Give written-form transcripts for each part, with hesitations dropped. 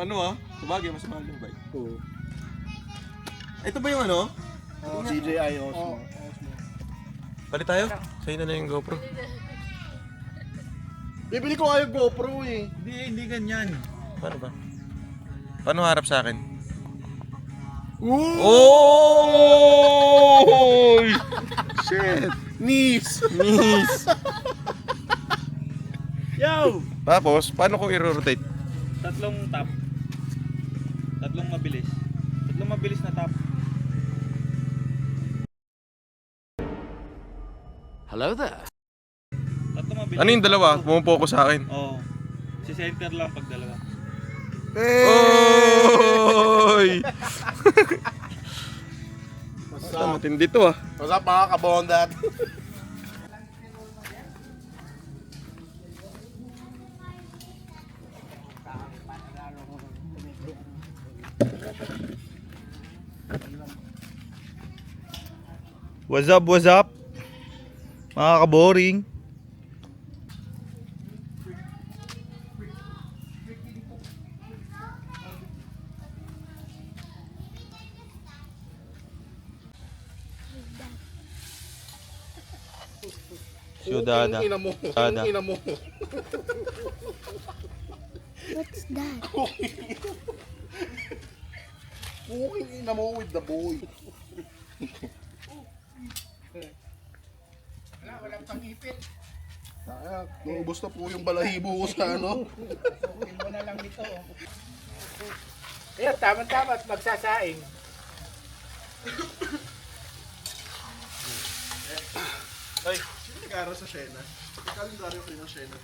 ano ah. Sabagay, mas mahal yung bike. Oo. Ito ba yung ano? DJI Osmo. Palit tayo? Sa'yo na lang yung GoPro. Bibili ko kayo GoPro eh. Hindi ganyan. Paano ba? Paano harap sa akin? Oh! Shit! Knees! Yo! Tapos, paano ko i-rotate? Tatlong tap. Tatlong mabilis. Tatlong mabilis na tap. Hello there. Tatlong mabilis. Ano yung dalawa? Pumupokus sa akin. Oo. Si center lang pag dalawa. Oy! What's Ito, up? matindi to ah. What's up mga kabondat? What's up? What's up? Mga ka-boring. Syudada. Ang ina mo. Syudada. Ang ina mo. What's that? Puking ina mo with the boy. Walang pangipit. Naubos na po yung balahibo ko sa ano. Sukuin mo na lang nito. Kaya tama-tama at magsasaing. Ay, sino nag-aaral sa Shena? May kalendaryo kayo ng Shena.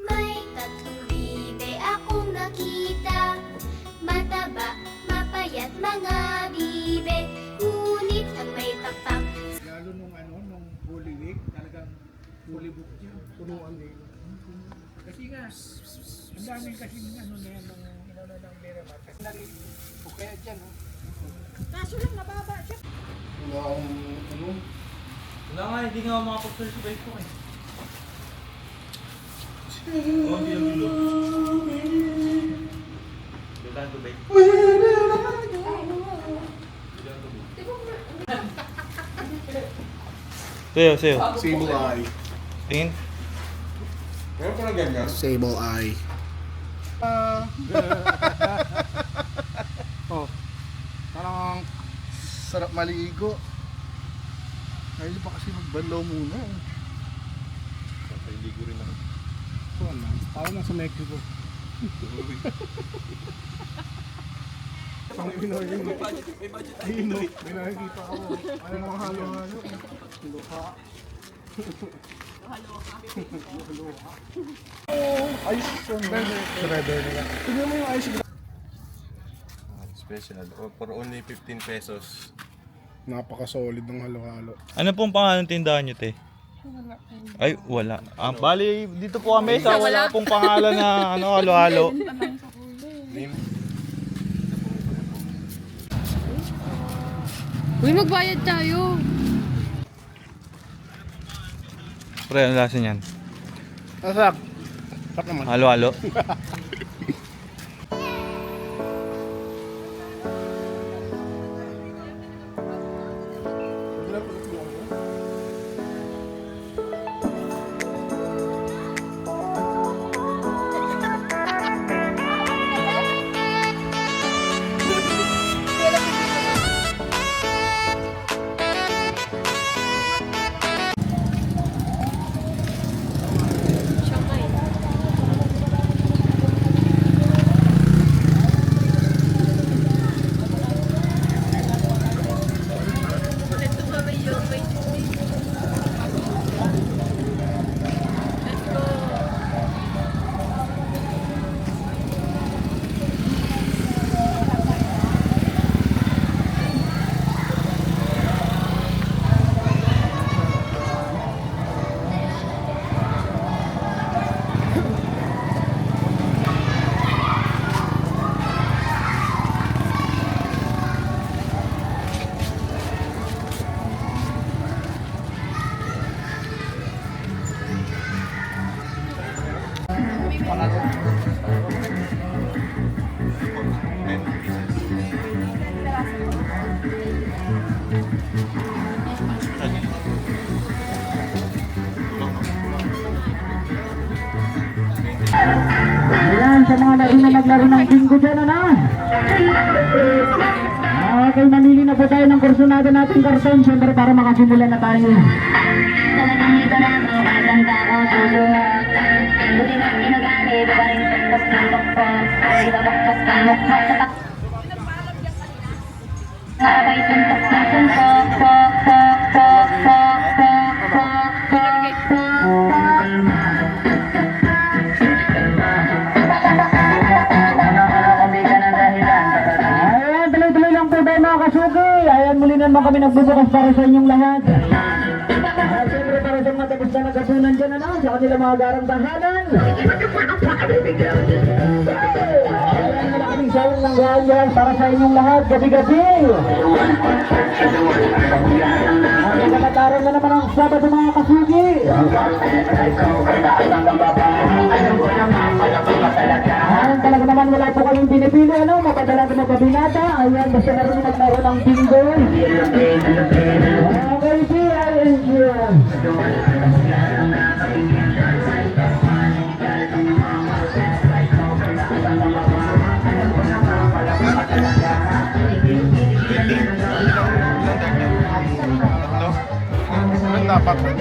May tatlong bibe akong nakita. Mataba, mapayat mga bibe. Ngunit ang may tapak. Lalo nung Holy Week, talagang fully booked yun. Punuan din. Kasi nga, ang daming kasing na yan, ng Miramar. Kasi okay dyan, no? Kaso lang nababa siya. Wala akong ano. Wala nga, hindi nga makapag-search sa ko eh. Oh, hindi yung bilo. Bilang to bake. Sayo. Sable eye. Tingin. Meron ka na ganyan? Sable eye. Oh. Parang sarap maligo. Ay, pa kasi magbanlaw muna. Ligo rin ako. So, parang nasa Mexico. Pang Pinoy. May budget. May nakikita ako. Ano mga halo-halo. Luha. Ayos yun. Surrender nila. Tignan mo yung ayos. Special. For only 15 pesos. Napaka-solid ng halo-halo. Ano pong pangalan ng tindahan nyo, te? Ay, wala. Bali, dito po kami sa wala pong pangalan na halo-halo. Uy, magbayad tayo. Pre, ano lasa niyan? Nasap. Sarap naman. Halo-halo? Ayan, sa mga nauna naglaro ng bingo dyan, ano? Okay, mamili na po tayo ng kursunado nating karton, siyempre para makasimula na tayo. Ayan, tuloy-tuloy lang po tayo mga kasuki. Ayan, muli naman kami nagbubukas para sa inyong lahat. At siyempre para sa mga tapos na nagkasunan dyan, ano, sa kanila mga garang tahanan. Ayan, malaking sawang ng ganyan para sa inyong lahat, gabi-gabi. Ang kakataran na naman ang Sabado mga kasuki. Ayan, talaga naman wala po kayong pinipili, ano, mapadala sa mga kabinata. Ayan, basta na rin maglaro ng bingo. Okay, see, ayan siya. Dapat